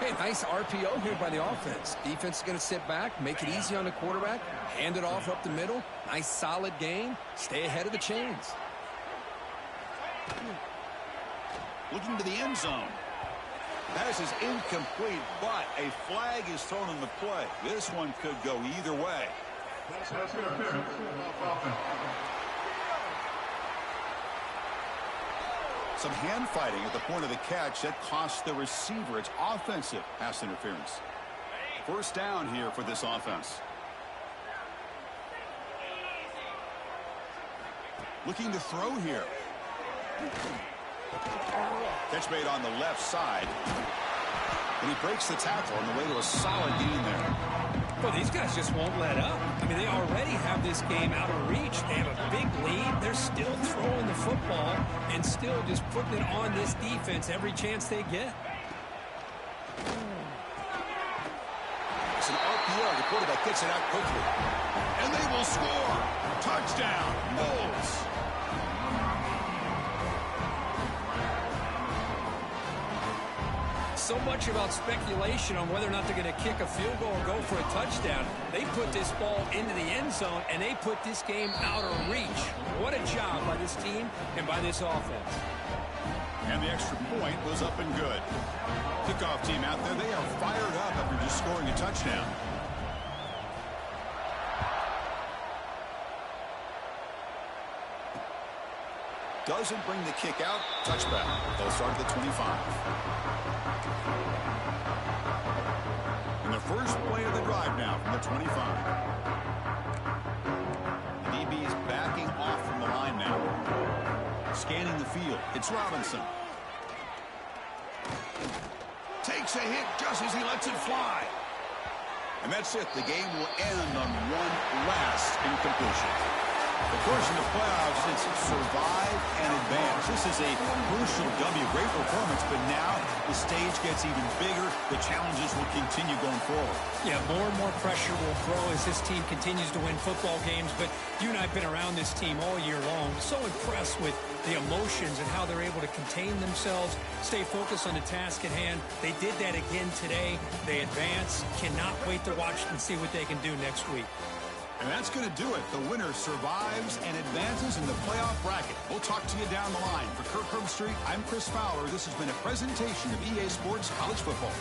Hey, nice RPO here by the offense. Defense is going to sit back, make it easy on the quarterback, hand it off up the middle. Nice solid gain. Stay ahead of the chains. Looking to the end zone. Pass is incomplete, but a flag is thrown in the play. This one could go either way. Some hand fighting at the point of the catch. That cost the receiver. It's offensive pass interference. 1st down here for this offense. Looking to throw here. Catch made on the left side. And he breaks the tackle on the way to a solid gain there. Well, these guys just won't let up. I mean, they already have this game out of reach. They have a big lead. They're still throwing the football and still just putting it on this defense every chance they get. It's an RPO. The quarterback gets it out quickly. And they will score. Touchdown, Bulls. So much about speculation on whether or not they're going to kick a field goal or go for a touchdown. They put this ball into the end zone, and they put this game out of reach. What a job by this team and by this offense. And the extra point was up and good. Kickoff team out there, they are fired up after just scoring a touchdown. Doesn't bring the kick out. Touchback. They'll start at the 25. And the first play of the drive now from the 25. The DB is backing off from the line now. Scanning the field. It's Robinson. Takes a hit just as he lets it fly. And that's it. The game will end on one last incompletion. Of course, in the playoffs, it's survive and advance. This is a crucial W. Great performance, but now the stage gets even bigger. The challenges will continue going forward. Yeah, more and more pressure will grow as this team continues to win football games. But you and I have been around this team all year long. So impressed with the emotions and how they're able to contain themselves, stay focused on the task at hand. They did that again today. They advance. Cannot wait to watch and see what they can do next week. And that's going to do it. The winner survives and advances in the playoff bracket. We'll talk to you down the line. For Kirk Herbstreit, I'm Chris Fowler. This has been a presentation of EA Sports College Football.